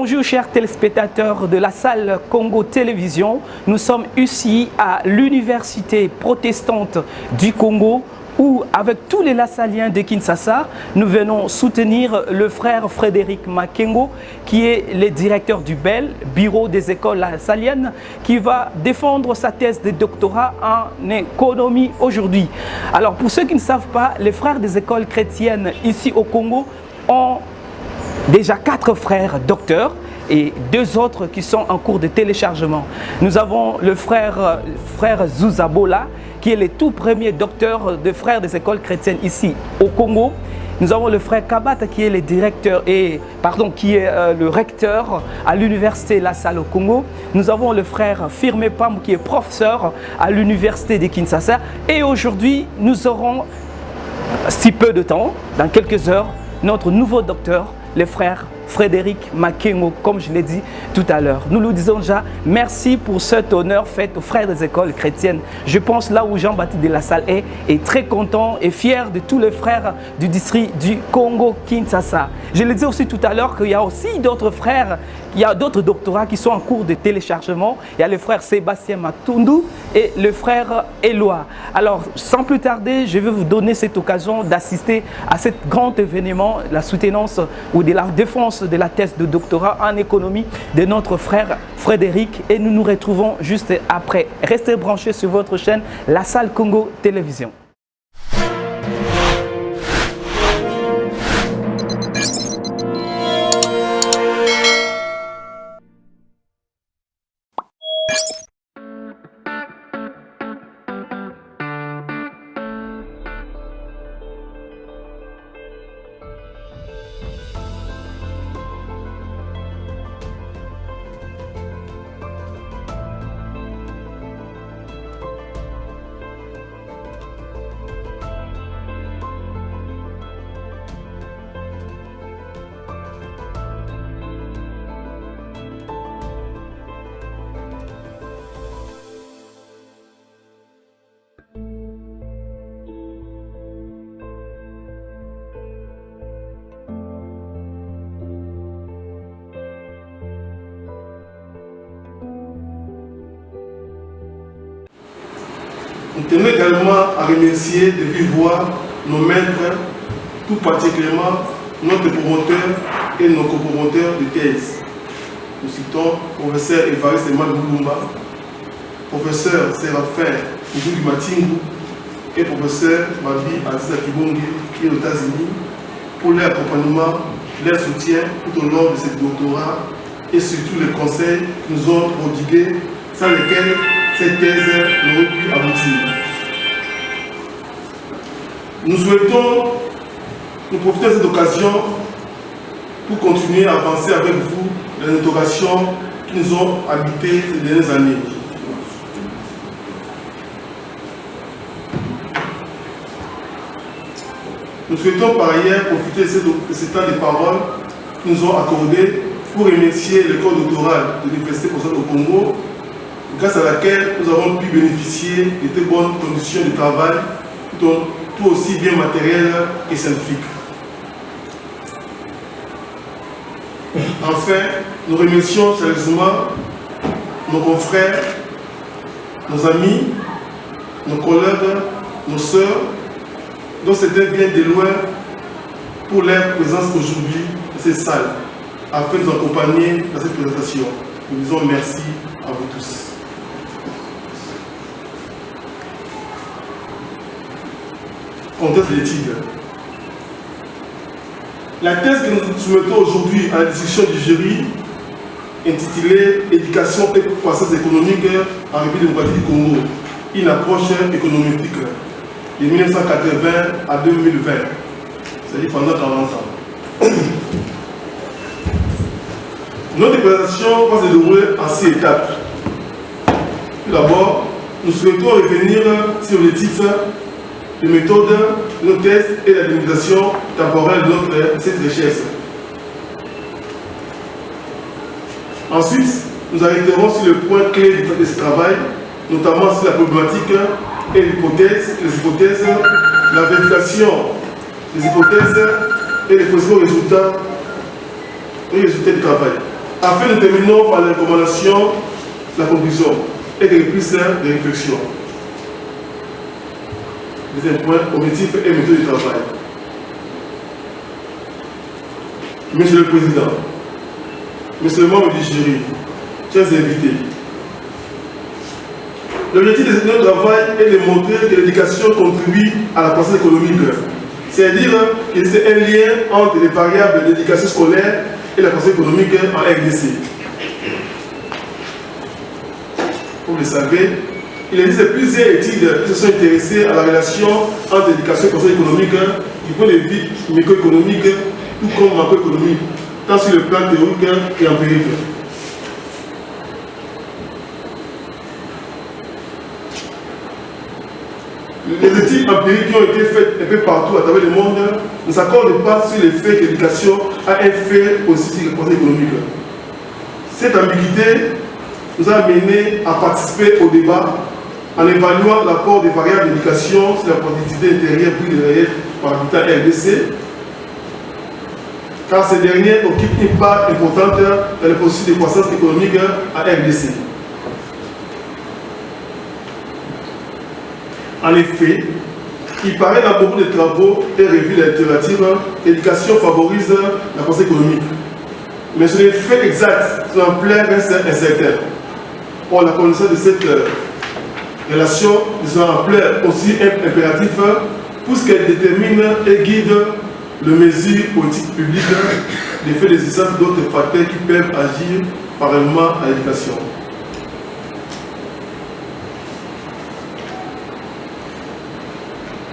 Bonjour chers téléspectateurs de la salle Congo Télévision. Nous sommes ici à l'université protestante du Congo où avec tous les Lassaliens de Kinshasa, nous venons soutenir le frère Frédéric Makengo qui est le directeur du BEL, Bureau des écoles lassaliennes, qui va défendre sa thèse de doctorat en économie aujourd'hui. Alors pour ceux qui ne savent pas, les frères des écoles chrétiennes ici au Congo ont déjà 4 frères docteurs et 2 autres qui sont en cours de téléchargement. Nous avons le frère Zouzabola, qui est le tout premier docteur de frères des écoles chrétiennes ici au Congo. Nous avons le frère Kabata qui est le directeur qui est le recteur à l'université La Salle au Congo. Nous avons le frère Firme Pam qui est professeur à l'université de Kinshasa. Et aujourd'hui, nous aurons, si peu de temps, dans quelques heures, notre nouveau docteur, le frère Frédéric Makengo, comme je l'ai dit tout à l'heure. Nous lui disons déjà merci pour cet honneur fait aux frères des écoles chrétiennes. Je pense là où Jean-Baptiste de la Salle est très content et fier de tous les frères du district du Congo-Kinshasa. Je l'ai dit aussi tout à l'heure qu'il y a aussi d'autres frères, il y a d'autres doctorats qui sont en cours de téléchargement. Il y a le frère Sébastien Matundu et le frère Éloi. Alors, sans plus tarder, je vais vous donner cette occasion d'assister à cet grand événement, la soutenance ou de la défense de la thèse de doctorat en économie de notre frère Frédéric et nous nous retrouvons juste après. Restez branchés sur votre chaîne La Salle Congo Télévision. Nous tenons également à remercier de vive voix nos maîtres, tout particulièrement notre promoteur et nos copromoteurs de thèse. Nous citons professeur Évariste Boulumba, professeur Séraphin Oudou Matingu et professeur Mabi Aziza Kibonge qui est aux États-Unis pour leur accompagnement, leur soutien tout au long de ce doctorat et surtout les conseils qui nous ont prodigués sans lesquels cette thèse n'aurait pu aboutir. Nous souhaitons nous profiter de cette occasion pour continuer à avancer avec vous les interrogations qui nous ont habité ces dernières années. Nous souhaitons par ailleurs profiter de ce temps de parole qui nous ont accordé pour remercier l'école doctorale de l'Université protestante au Congo, grâce à laquelle nous avons pu bénéficier de très bonnes conditions de travail, tout aussi bien matérielles et scientifiques. Enfin, nous remercions sérieusement nos confrères, nos amis, nos collègues, nos sœurs, dont c'était bien de loin pour leur présence aujourd'hui dans cette salle, afin de nous accompagner dans cette présentation. Nous disons merci à vous tous. Contexte de l'étude. La thèse que nous soumettons aujourd'hui à la discussion du jury, intitulée Éducation et croissance économique en République démocratique du Congo, une approche économétrique de 1980 à 2020, c'est-à-dire pendant 40 ans. Notre présentation va se dérouler en 6 étapes. Tout d'abord, nous souhaitons revenir sur les titres, les méthodes, nos tests et la limitation temporelle de cette recherche. Ensuite, nous arrêterons sur le point clé de ce travail, notamment sur la problématique et les hypothèses, la vérification des hypothèses et les possibles résultats du travail. Enfin, nous terminons par les recommandations, la conclusion et des pistes de réflexion. Deuxième point, objectif et méthode du travail. Monsieur le Président, Monsieur le membre du jury, chers invités, l'objectif de notre travail est de montrer que l'éducation contribue à la croissance économique. C'est-à-dire qu'il y a un lien entre les variables de l'éducation scolaire et la croissance économique en RDC. Comme vous le savez, il existe plusieurs études qui se sont intéressées à la relation entre l'éducation et la croissance économique du point de vue microéconomique tout comme macroéconomique, tant sur le plan théorique et empirique. Les études empiriques qui ont été faites un peu partout à travers le monde ne s'accordent pas sur le fait que l'éducation a un fait aussi sur la croissance économique. Cette ambiguïté nous a amené à participer au débat en évaluant l'apport des variables d'éducation sur la productivité intérieure puis de réel par habitant RDC, car ces derniers occupent une part importante dans le processus de croissance économique à RDC. En effet, il paraît dans beaucoup de travaux et revues de la littérature que l'éducation favorise la croissance économique. Mais sur les faits exacts, son ampleur reste incertaine. Or, la connaissance de cette relation, de son ampleur aussi impératif, puisqu'elle détermine et guide les mesures politiques publiques, l'effet d'existence d'autres facteurs qui peuvent agir parallèlement à l'éducation.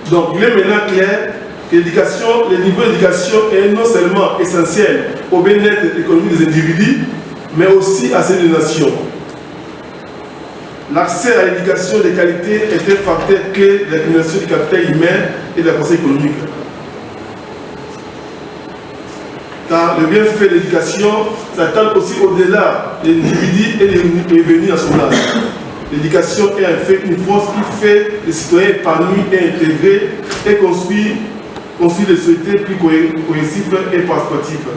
Donc, il est maintenant clair que l'éducation, le niveau d'éducation est non seulement essentiel au bien-être économique des individus, mais aussi à celle des nations. L'accès à l'éducation de qualité est un facteur clé de l'accumulation du capital humain et de la croissance économique. Car le bienfait de l'éducation s'attend aussi au-delà des individus et des revenus nationaux. L'éducation est en fait une force qui fait les citoyens épanouis et intégrés et construit les sociétés plus cohérentes et participatives.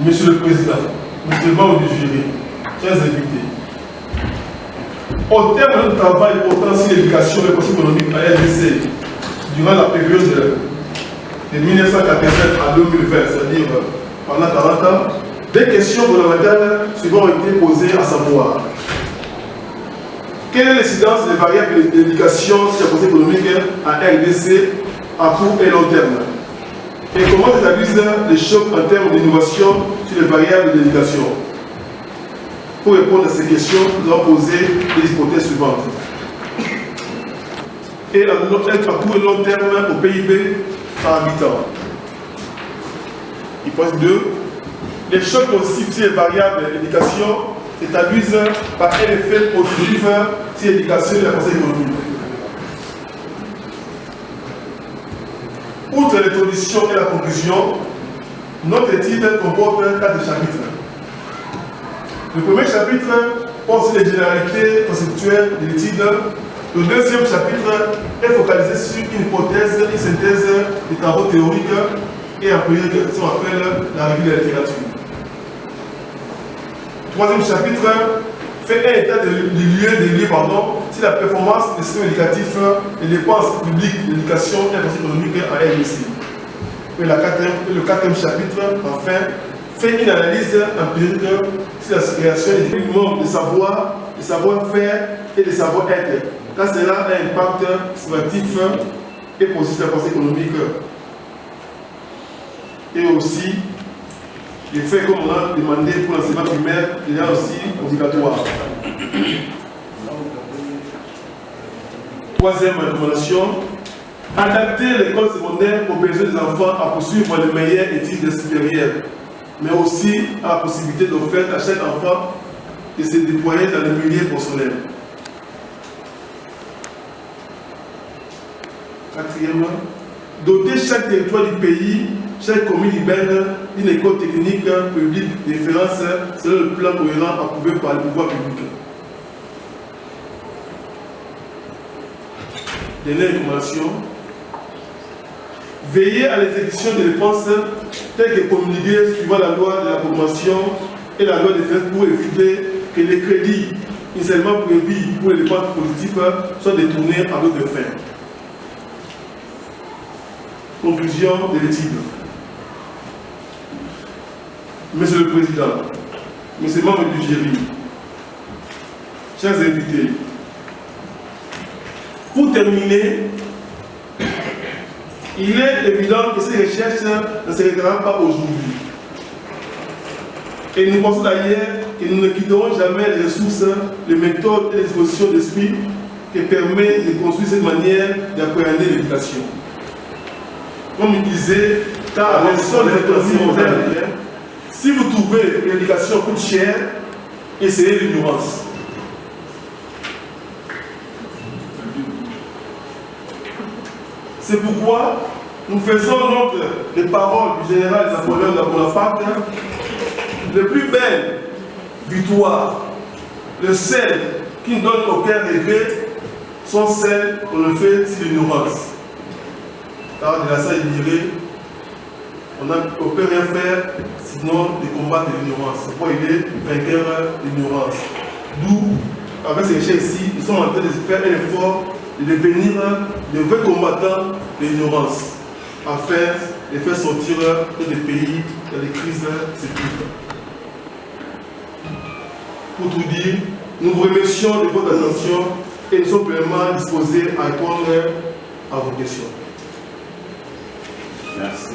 Monsieur le Président, Monsieur le membre du jury, chers invités, au terme de notre travail portant sur l'éducation et la croissance économique à RDC durant la période de 1987 à 2020, c'est-à-dire pendant 40 ans, des questions fondamentales ont été posées à savoir: quelle est l'incidence des variables d'éducation sur la croissance économique à RDC à court et long terme? Et comment s'établissent les chocs en termes d'innovation sur les variables d'éducation? Pour répondre à ces questions, nous avons posé les hypothèses suivantes. Et à court et long terme au PIB par habitant. Hypothèse 2. Les chocs positifs sur les variables d'éducation s'établissent par un effet positif sur l'éducation et la croissance économique. Outre l'introduction et la conclusion, notre étude comporte 4 chapitres. Le premier chapitre porte sur les généralités conceptuelles de l'étude. Le deuxième chapitre est focalisé sur une hypothèse, une synthèse des travaux théoriques et empiriques qui sont appelés la revue de la littérature. Le troisième chapitre fait un état des lieux sur la performance des systèmes éducatifs, les dépenses publiques d'éducation et la croissance économique en RDC. Et le quatrième chapitre, enfin, fait une analyse empirique sur la création des minimums de savoir, de savoir-faire et de savoir-être. Car cela a un impact significatif et positif sur la croissance économique. Et aussi, les faits comme on a demandé pour l'enseignement primaire, il y a aussi obligatoire. Troisième recommandation, adapter l'école secondaire aux besoins des enfants à poursuivre les meilleures études supérieures, mais aussi à la possibilité d'offrir à chaque enfant de se déployer dans le milieu professionnel. Quatrièmement, doter chaque territoire du pays, chaque commune urbaine, d'une école technique publique de référence selon le plan cohérent approuvé par le pouvoir public. Dernière recommandation, veiller à l'exécution des dépenses tels que promulgués suivant la loi de la promotion et la loi des finances pour éviter que les crédits initialement prévus pour les dépenses positives soient détournés à d'autres fins. Conclusion de l'étude. Monsieur le Président, Monsieur le membre du jury, chers invités, pour terminer, il est évident que ces recherches ne s'arrêteront pas aujourd'hui. Et nous pensons d'ailleurs que nous ne quitterons jamais les ressources, les méthodes et les dispositions d'esprit qui permettent de construire cette manière d'appréhender l'éducation. Comme il disait, car les seules économies modernes, si vous trouvez que l'éducation coûte cher, essayez l'ignorance. C'est pourquoi nous faisons notre les paroles du général Napoléon Bonaparte, les plus belles victoires, le sel qui ne donne aucun regret, sont celles qu'on le fait sur l'ignorance. Car de la salle dirait, on ne peut rien faire sinon de combattre l'ignorance. C'est pourquoi il est vainqueur de l'ignorance. D'où, avec ces recherches ici, nous sommes en train de faire un effort de devenir de vrais combattants de l'ignorance, afin de faire sortir des pays dans des crises sécuritaires. Pour tout dire, nous vous remercions de votre attention et nous sommes pleinement disposés à répondre à vos questions. Merci.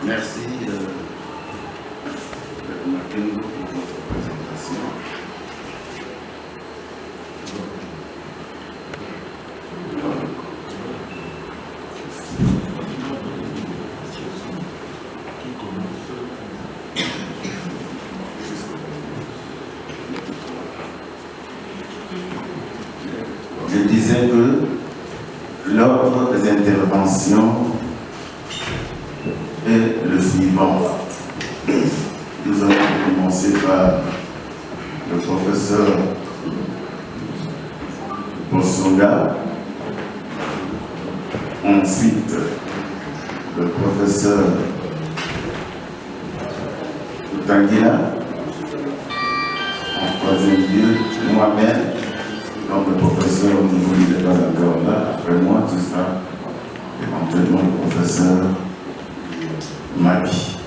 Merci, Makengo, pour votre présentation. Je disais que l'ordre des interventions est le suivant. Nous allons commencer par le professeur Bosonga, ensuite le professeur Tanguila, en troisième lieu, moi-même, donc le professeur au niveau du débat encore là, après moi, ce sera éventuellement le professeur Mabi.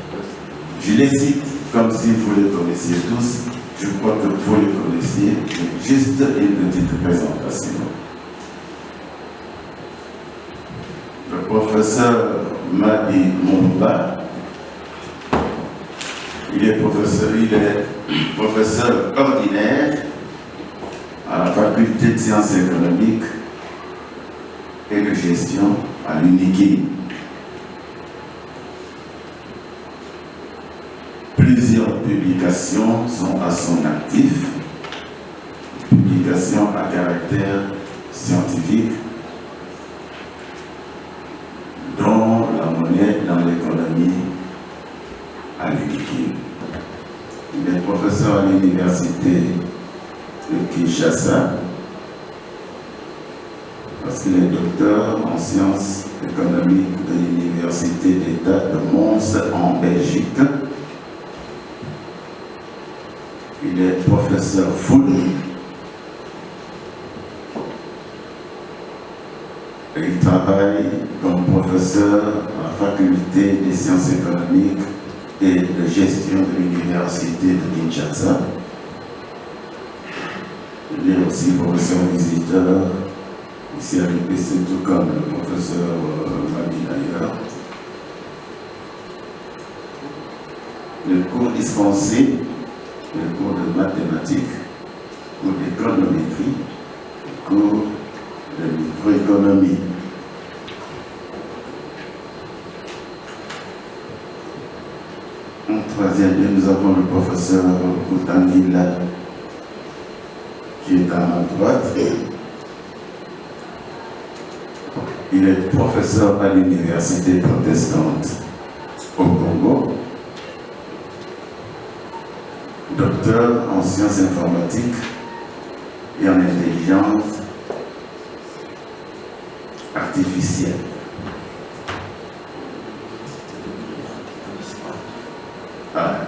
Je les cite comme si vous les connaissiez tous. Je crois que vous les connaissiez. Juste une petite présentation. Le professeur Mabi Moumba, il est professeur ordinaire à la faculté de sciences économiques et de gestion à l'UNIKI. Plusieurs publications sont à son actif, publications à caractère scientifique, dont la monnaie dans l'économie à l'UNIKI. Il est professeur à l'université de Kinshasa, parce qu'il est docteur en sciences économiques de l'université d'État de Mons en Belgique. Il est professeur full. Il travaille comme professeur à la faculté des sciences économiques et de gestion de l'université de Kinshasa. Il est aussi professeur visiteur ici à l'UPC, tout comme le professeur Mabi d'ailleurs. Les cours dispensés, les cours de mathématiques, cours d'économétrie, cours de microéconomie. En troisième lieu, nous avons le professeur Tanguila, qui est à ma droite. Il est professeur à l'Université protestante au Congo, docteur en sciences informatiques et en intelligence artificielle.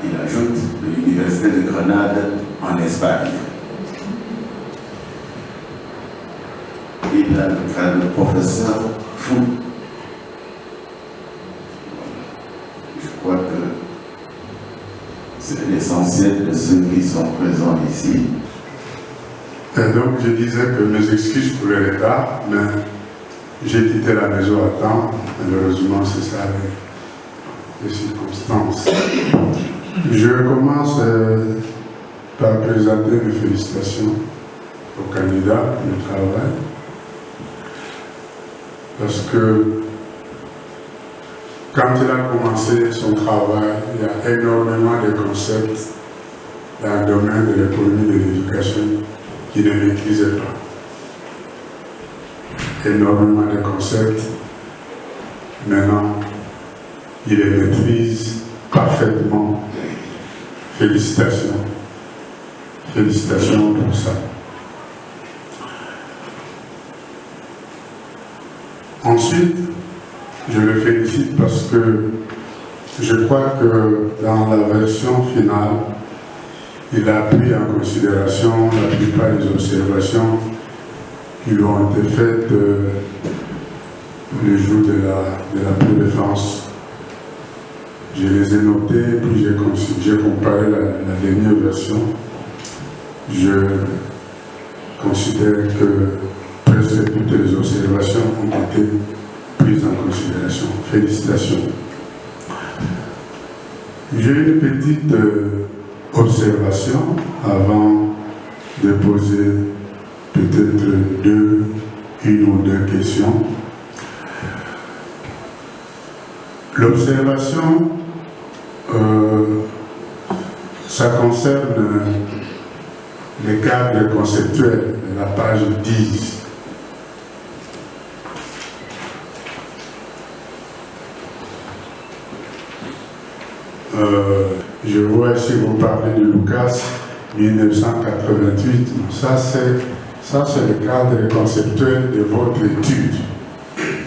Il ajoute de l'Université de Grenade en Espagne. Il a le grade de professeur fou. Je crois que c'est l'essentiel de ceux qui sont présents ici. Et donc je disais que mes excuses pour le retard, mais j'ai quitté la maison à temps. Malheureusement, c'est ça les circonstances. Je commence par présenter mes félicitations au candidat du travail. Parce que quand il a commencé son travail, il y a énormément de concepts dans le domaine de l'économie et de l'éducation qu'il ne maîtrisait pas. Énormément de concepts. Maintenant, il les maîtrise parfaitement. Félicitations. Félicitations pour ça. Ensuite, je le félicite parce que je crois que dans la version finale, il a pris en considération la plupart des observations qui lui ont été faites le jour de la prédéfense. Je les ai notées, puis j'ai comparé la dernière version. Je considère que presque toutes les observations ont été prises en considération. Félicitations. J'ai une petite observation avant de poser peut-être une ou deux questions. L'observation, ça concerne les cadres conceptuels de la page 10. Je vois ici vous parlez de Lucas 1988. Ça c'est le cadre conceptuel de votre étude.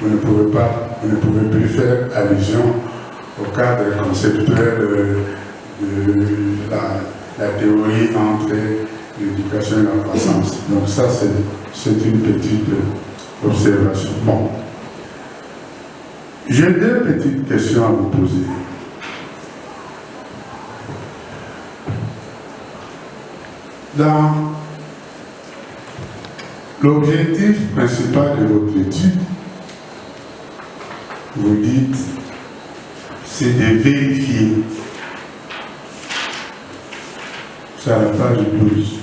Vous ne pouvez plus faire allusion au cadre conceptuel de la théorie entre l'éducation et la croissance. Donc ça c'est une petite observation. Bon. J'ai deux petites questions à vous poser. Dans l'objectif principal de votre étude, vous dites, c'est de vérifier. C'est à la page 12.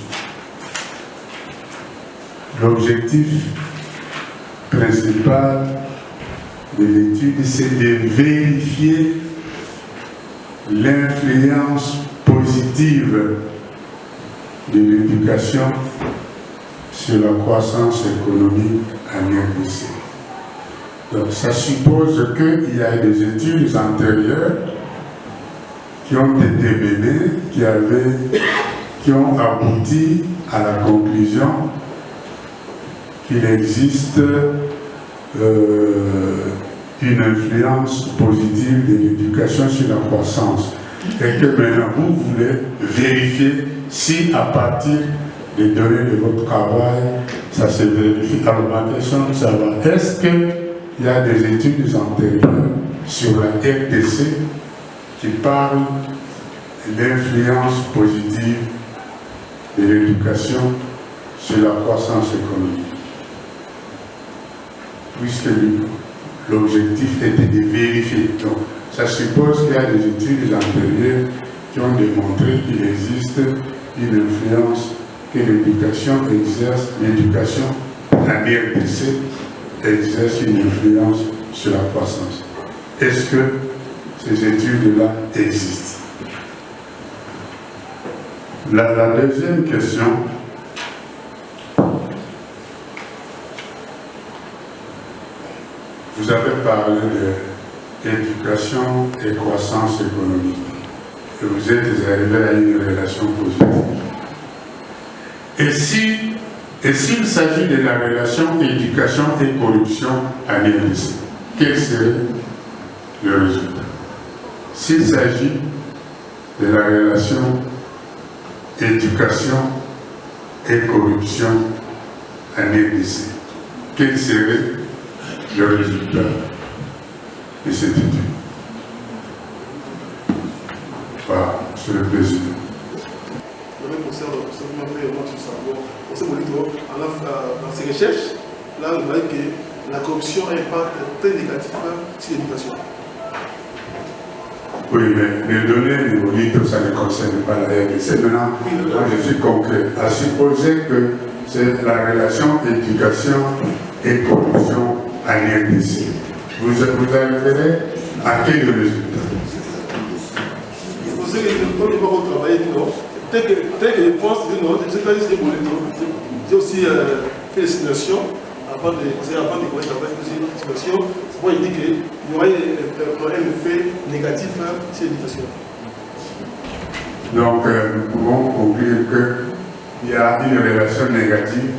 L'objectif principal de l'étude, c'est de vérifier l'influence positive de l'éducation sur la croissance économique en RDC. Donc ça suppose qu'il y a des études antérieures qui ont été menées, qui ont abouti à la conclusion qu'il existe une influence positive de l'éducation sur la croissance. Et que maintenant vous voulez vérifier si à partir des données de votre travail, ça se vérifie. Alors ma question, ça va. Est-ce qu'il y a des études antérieures sur la RDC qui parlent d'influence positive de l'éducation sur la croissance économique? Puisque l'objectif était de vérifier. Donc, ça suppose qu'il y a des études antérieures qui ont démontré qu'il existe une influence que l'éducation exerce, l'éducation en RDC exerce une influence sur la croissance. Est-ce que ces études-là existent? La deuxième question, vous avez parlé d'éducation et croissance économique. Et vous êtes arrivé à une relation positive. Et s'il s'agit de la relation éducation et corruption à l'Église, quel serait le résultat? S'il s'agit de la relation éducation et corruption à l'Église, quel serait le résultat de cette étude? Voilà, Monsieur le Président. Dans ces recherches, là, on voit que la corruption a un impact très négatif sur l'éducation. Oui, mais les données du moniteur, ça ne concerne pas la RDC. Maintenant, moi je suis concret. À supposer que c'est la relation éducation et corruption à l'RDC. Vous arriverez à quel résultat? Vous savez, comme il faut travailler, non? Tel que je pense, non, je ne sais pas si c'est bon. J'ai aussi fait des simulations avant de commencer à travailler sur des simulations. Moi, il dit qu'il y aurait un effet négatif sur l'éducation. Donc, nous pouvons conclure qu'il y a une relation négative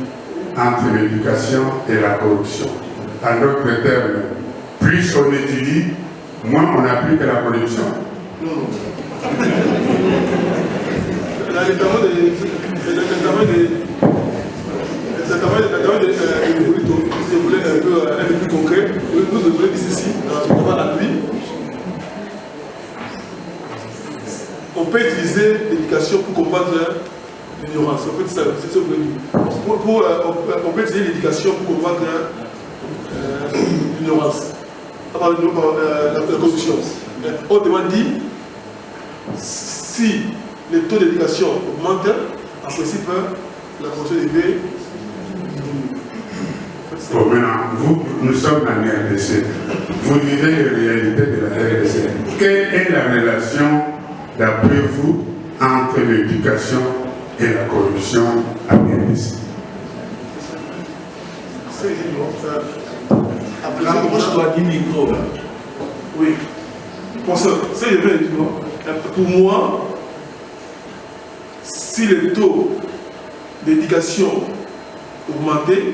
entre l'éducation et la corruption. En d'autres termes, plus on étudie, moins on applique la corruption. Non. L'examen si je voulais un peu plus concret, nous devons dire ceci, dans l'appui. On peut utiliser l'éducation pour combattre l'ignorance. En fait, c'est ce que je voulais dire. On peut utiliser l'éducation pour combattre l'ignorance. La corruption. Autrement dit, si le taux d'éducation augmente, en principe, la corruption devait diminuer. Bon, maintenant, nous sommes en RDC. Vous vivez les réalités de la RDC. Quelle est la relation, d'après vous, entre l'éducation et la corruption à RDC? C'est évident, ça. Approche-toi du micro. Oui. C'est évident. Pour moi, si le taux d'éducation augmentait,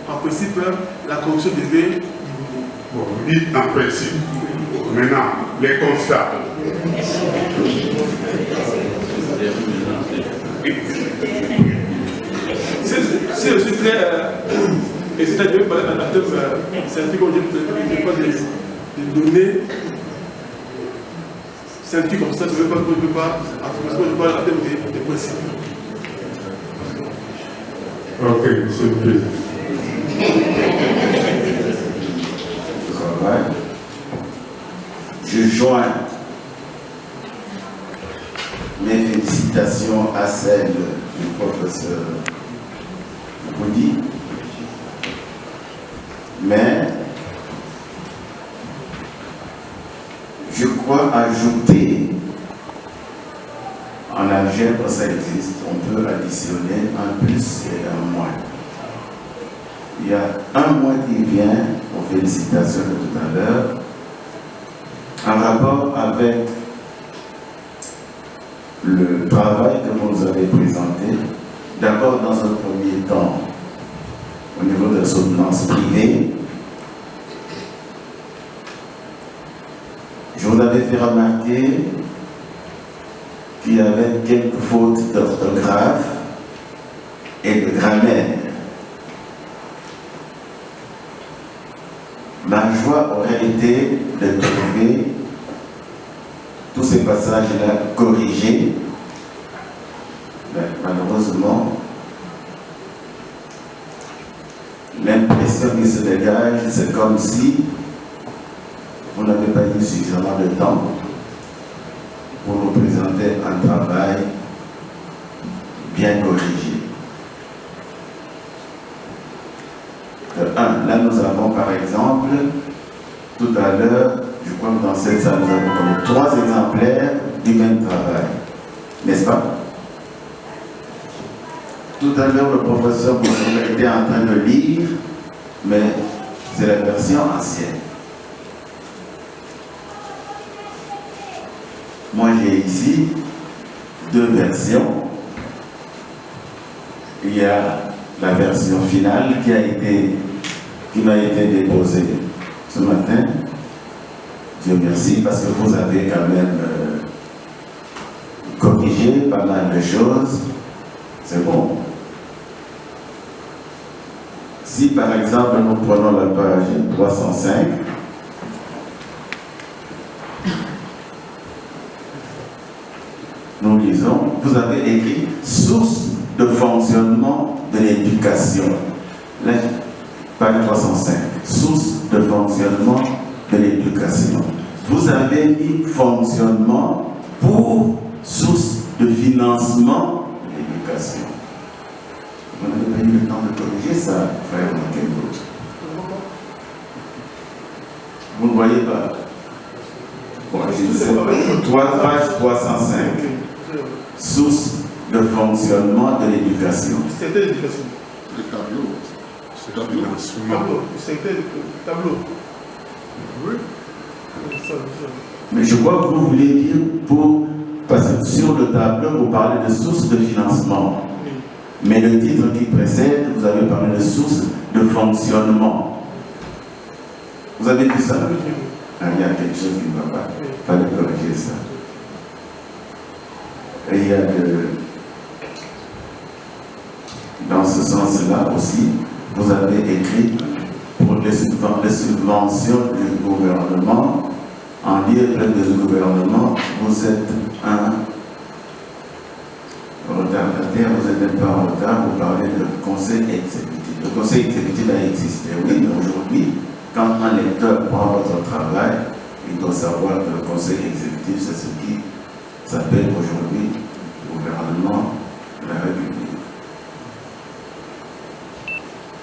en principe, la corruption devait diminuer. Bon, vous dites en principe. Maintenant, les constats. Si je suis très. Et c'est-à-dire, par exemple, en termes scientifiques, on dit pas des données scientifiques comme ça, je ne veux pas en termes de principes. Ok, monsieur le Président. Je joins mes félicitations à celles du professeur Boudi, mais je crois ajouter, en algèbre ça existe, on peut additionner un plus et un moins. Il y a un moins qui vient aux félicitations de tout à l'heure, en rapport avec le travail que vous nous avez présenté, d'abord dans un premier temps au niveau de la soutenance privée. Je vous avais fait remarquer qu'il y avait quelques fautes d'orthographe et de grammaire. Ma joie aurait été de trouver tous ces passages-là corrigés. Mais malheureusement, l'impression qui se dégage, c'est comme si vous n'avez pas eu suffisamment de temps pour nous présenter un travail bien corrigé. Là, nous avons par exemple, tout à l'heure, je crois que dans cette salle, nous avons 3 exemplaires du même travail. N'est-ce pas? Tout à l'heure, le professeur Boussoula était en train de lire, mais C'est la version ancienne. Moi, j'ai ici deux versions. Il y a la version finale qui m'a été déposée ce matin. Dieu merci, parce que vous avez quand même corrigé pas mal de choses. C'est bon. Si par exemple nous prenons la page 305, nous lisons, vous avez écrit source de fonctionnement de l'éducation. Là, page 305, source de fonctionnement de l'éducation. Vous avez mis fonctionnement pour source de financement de l'éducation. Vous n'avez pas eu le temps de corriger ça, frère Makengo. Vous ne voyez pas? Bon, je disais, page 305, source de fonctionnement de l'éducation. C'était l'éducation. Le tableau. C'est le tableau. C'était le tableau. Oui. Mais je crois que vous voulez dire parce que sur le tableau, vous parlez de source de financement. Oui. Mais le titre qui précède, vous avez parlé de source de fonctionnement. Vous avez dit ça? Ah, il y a quelque chose qui ne va pas. Il fallait corriger ça. Et il y a dans ce sens-là aussi, vous avez écrit pour les subventions du gouvernement, en lien avec le gouvernement, vous êtes un retardataire, vous n'êtes même pas en retard, vous parlez de conseil exécutif. Le conseil exécutif a existé, oui, mais aujourd'hui, quand un lecteur prend votre travail, il doit savoir que le conseil exécutif, c'est ce qui s'appelle aujourd'hui le gouvernement de la République.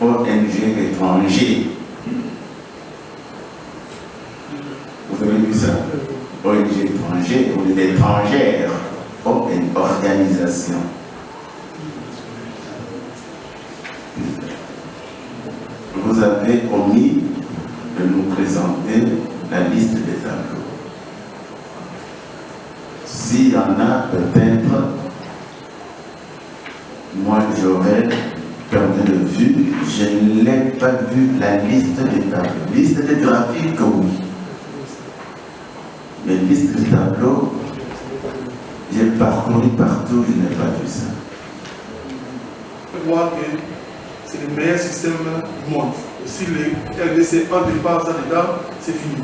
ONG étranger. Vous avez vu ça? ONG étranger ou étrangère, une organisation. Vous avez omis de nous présenter la liste des tableaux. S'il y en a, peut-être, moi j'aurais perdu de vue, je n'ai pas vu la liste des tableaux. Liste des graphiques, oui. Mais liste des tableaux, j'ai parcouru partout, je n'ai pas vu ça. Je vois que c'est le meilleur système du monde. Si les RDC en départ ça dedans, c'est fini.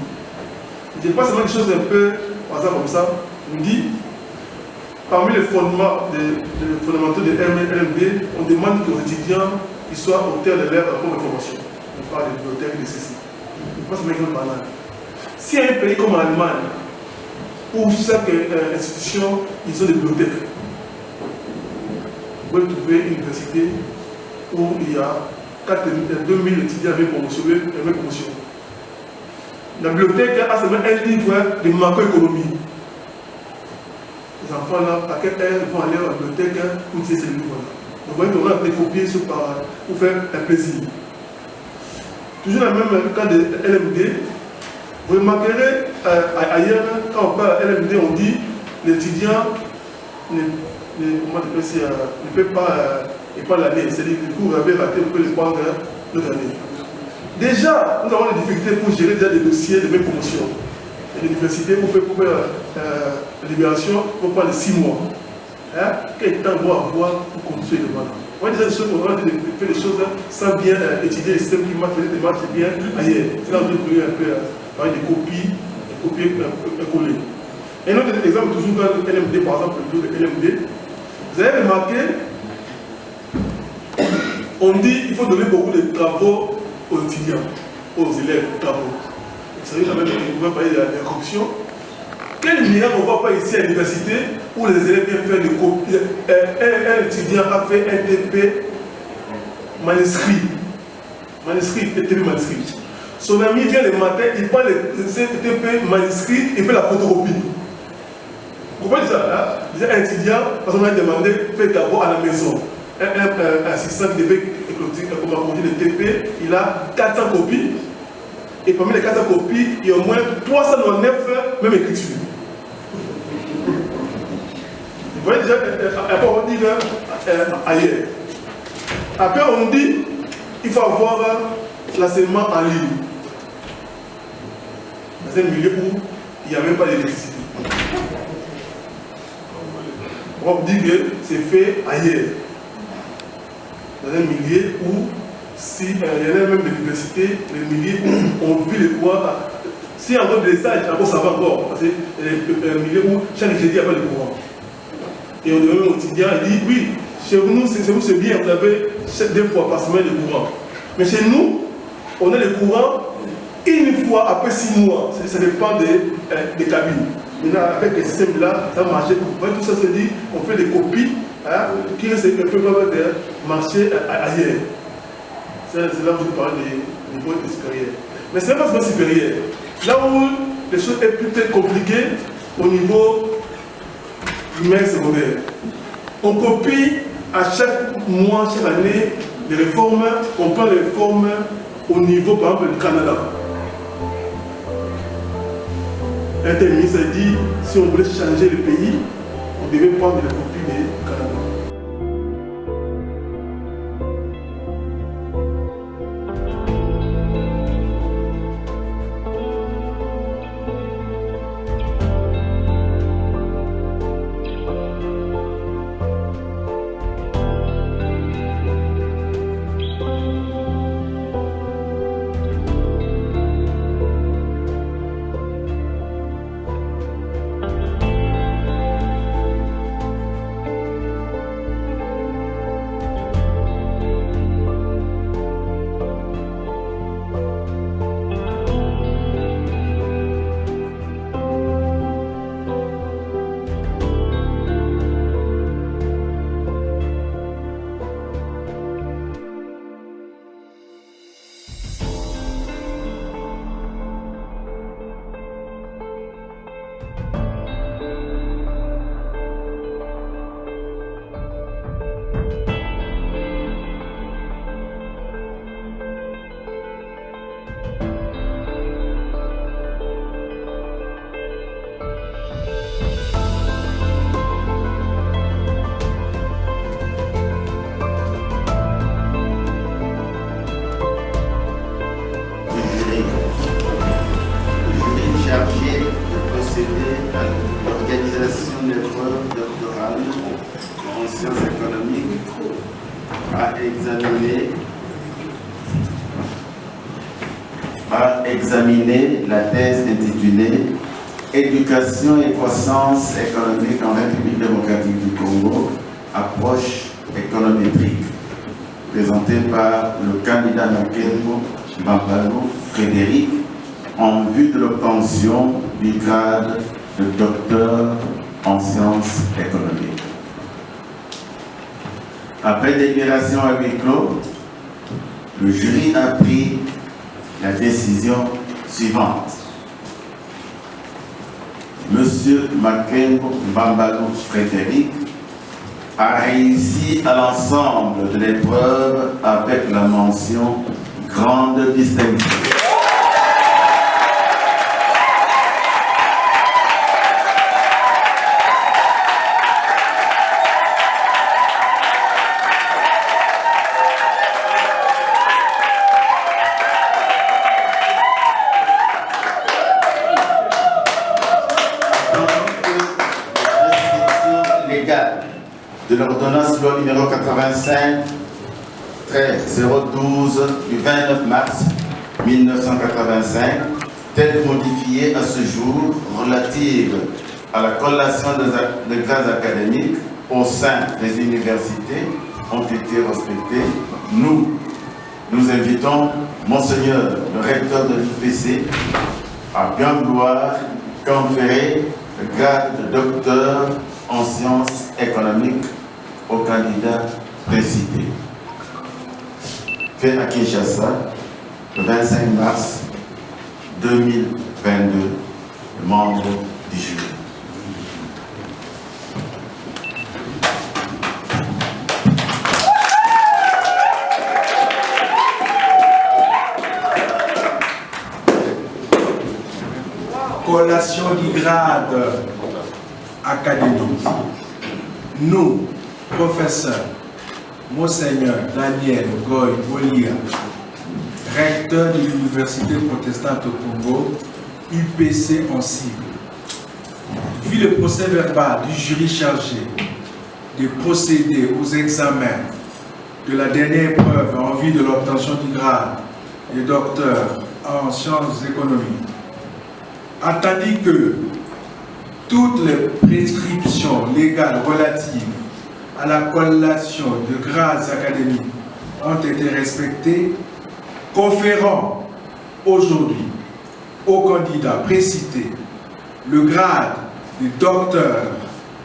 Je pense que des choses un peu, par exemple comme ça, on dit, parmi les fondements fondamentaux de LMD, on demande qu'aux étudiants qu'ils soient auteurs de leur propre information. On parle de bibliothèque, de ceci. Je pense que c'est un exemple banal. Si un pays comme l'Allemagne, où chaque institution, ils ont des bibliothèques, vous pouvez trouver une université où il y a 2000 étudiants avec promotion. La bibliothèque a seulement un livre de macroéconomie. Les enfants là, à quelle heure vont aller à la bibliothèque pour utiliser ces livres-là. Donc vous voyez qu'on a des copies pour faire un plaisir. Toujours dans le même cas de LMD, vous remarquerez ailleurs, quand on parle de LMD, on dit l'étudiant ne peut pas l'année. C'est-à-dire que vous avez raté, vous pouvez le prendre l'autre année. Déjà, nous avons des difficultés pour gérer des dossiers de mes promotions. L'université, vous faites la libération, vous prendre 6 mois. Quel temps doit avoir pour construire le monde? On a déjà des choses, on a fait des choses sans bien étudier les systèmes qui marchent bien ailleurs. C'est là où vous pouvez un peu parler des copies collées. Un autre exemple, toujours dans le LMD, par exemple, le de LMD, vous avez remarqué, on dit qu'il faut donner beaucoup de travaux aux étudiants, aux élèves, travaux. Vous savez, quand même, on va parler de la corruption. Quel miracle on ne voit pas ici à l'université où les élèves viennent faire des copies. Un étudiant a fait un TP manuscrit. TP manuscrit. Son ami vient le matin, il prend le TP manuscrit et fait la photocopie. Vous comprenez ça? Un étudiant, parce qu'on a demandé, fait d'abord à la maison. Un assistant qui devait corriger le TP, il a 400 copies. Et parmi les 400 copies, il y a au moins 399 même écritures. Vous voyez déjà, après on dit ailleurs. Après on dit il faut avoir l'enseignement en ligne. Dans un milieu où il n'y a même pas d'électricité. On dit que c'est fait ailleurs. Dans un milieu où, si il y a même de l'université, les milieux où on vit les courants. Si on a des sages, ça va encore. Parce que le milieu où chaque jeudi il n'y a pas de courant. Et on demande au quotidien, il dit oui, chez vous c'est bien, vous avez 2 fois par semaine de courant. Mais chez nous, on a le courant une fois après 6 mois. Ça dépend des cabines. Maintenant, avec les systèmes-là, ça marche. Tout ça se dit, on fait des copies qui restent un peu comme de marcher ailleurs. C'est là où je parle des niveaux supérieurs. Mais c'est pas supérieur. Là où les choses sont peut-être compliquées au niveau primaire secondaire. On copie à chaque mois, chaque année, les réformes. On prend les réformes au niveau, par exemple, du Canada. Un tel ministre a dit, si on voulait changer le pays, on devait prendre les copies du Canada. Examiner la thèse intitulée Éducation et croissance économique en République démocratique du Congo, approche économétrique, présentée par le candidat Makembo Mbambalou Frédéric en vue de l'obtention du grade de docteur en sciences économiques. Après délibération à huis clos, le jury a pris la décision suivante. Monsieur Makembo Mbambalou Frédéric a réussi à l'ensemble de l'épreuve avec la mention grande distinction. De l'ordonnance loi numéro 85-012 du 29 mars 1985, telle modifiée à ce jour relative à la collation de grades académiques au sein des universités ont été respectées. Nous invitons Monseigneur le recteur de l'UPC à bien vouloir conférer le grade de docteur en sciences économiques au candidat précité. Fait à Kinshasa, le 25 mars 2022, membre du jury. collation du grade académique. Nous, professeurs, Monseigneur Daniel Goy Bolia, recteur de l'Université protestante au Congo, UPC en cible, vu le procès verbal du jury chargé de procéder aux examens de la dernière épreuve en vue de l'obtention du grade de docteur en sciences économiques, attendu que toutes les prescriptions légales relatives à la collation de grades académiques ont été respectées, conférant aujourd'hui au candidat précité le grade de docteur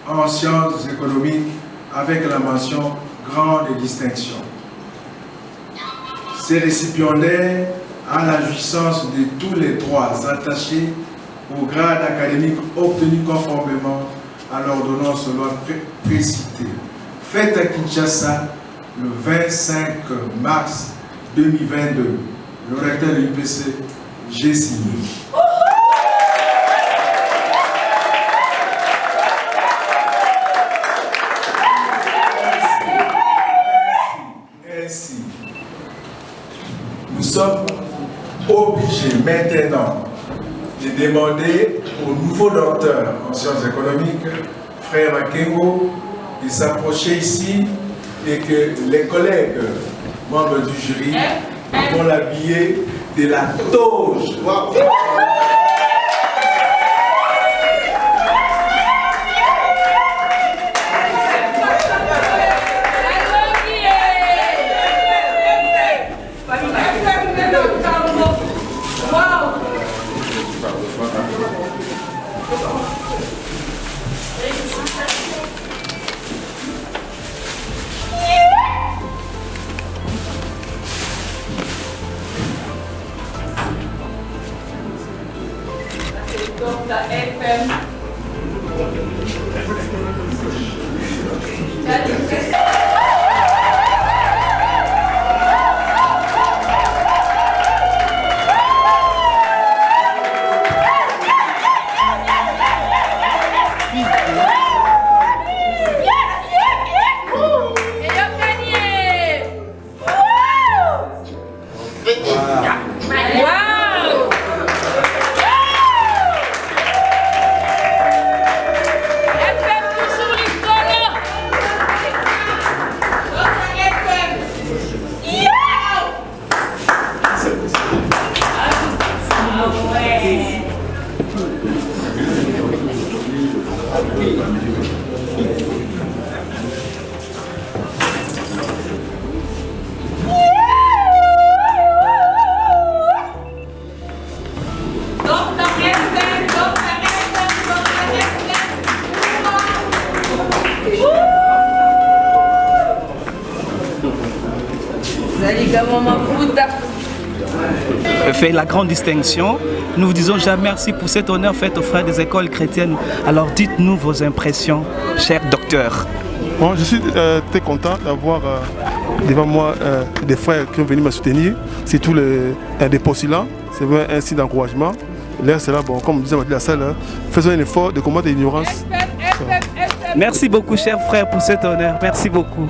en sciences économiques avec la mention grande distinction. Ces récipiendaires ont la jouissance de tous les droits attachés au grade académique obtenu conformément à l'ordonnance loi précitée, faite à Kinshasa le 25 mars 2022. Le recteur de l'UPC, j'ai signé. Ainsi, nous sommes obligés maintenant de demander au nouveau docteur en sciences économiques, frère Makengo, de s'approcher ici et que les collègues membres du jury vont l'habiller de la toge. Fait la grande distinction. Nous vous disons jamais merci pour cet honneur fait aux frères des écoles chrétiennes. Alors dites-nous vos impressions, cher docteur. Bon, je suis très content d'avoir devant moi des frères qui sont venus me soutenir, surtout des postulants. C'est vraiment un signe d'encouragement. Là, c'est là, bon, comme disait la salle, faisons un effort de combattre l'ignorance. Merci beaucoup, cher frère, pour cet honneur. Merci beaucoup.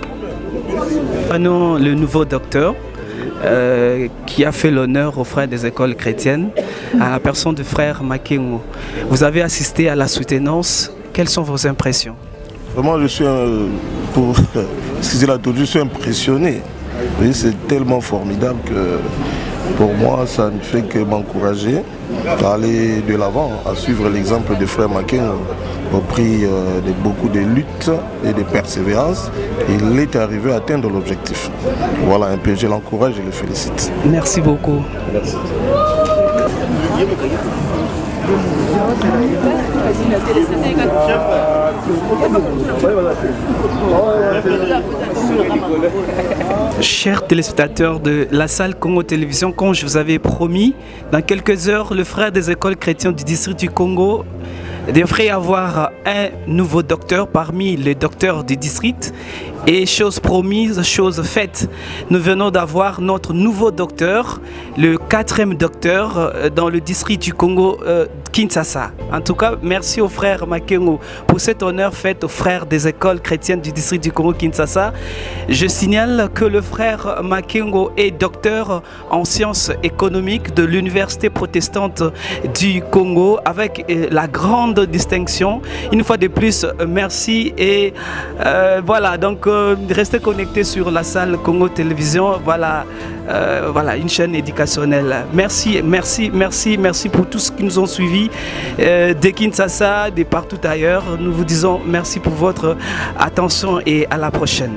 Prenons le nouveau docteur. Qui a fait l'honneur aux frères des écoles chrétiennes, à la personne du frère Makengo. Vous avez assisté à la soutenance. Quelles sont vos impressions? Vraiment, je suis, je suis impressionné. C'est tellement formidable que pour moi, ça ne fait que m'encourager à aller de l'avant, à suivre l'exemple de frère Makengo. Au prix de beaucoup de luttes et de persévérance, il est arrivé à atteindre l'objectif. Voilà un peu, je l'encourage et le félicite. Merci beaucoup. Merci. Chers téléspectateurs de la salle Congo Télévision, comme je vous avais promis, dans quelques heures, le frère des écoles chrétiennes du district du Congo devrait avoir un nouveau docteur parmi les docteurs du district. Et chose promise, chose faite, nous venons d'avoir notre nouveau docteur, le 4e docteur dans le district du Congo Kinshasa. En tout cas, merci au frère Makengo pour cet honneur fait aux frères des écoles chrétiennes du district du Congo Kinshasa. Je signale que le frère Makengo est docteur en sciences économiques de l'université protestante du Congo avec la grande distinction. Une fois de plus, merci et voilà, donc restez connectés sur la salle Congo Télévision. Voilà, voilà une chaîne éducationnelle. Merci, merci, merci, merci pour tous qui nous ont suivis de Kinshasa, de partout ailleurs. Nous vous disons merci pour votre attention et à la prochaine.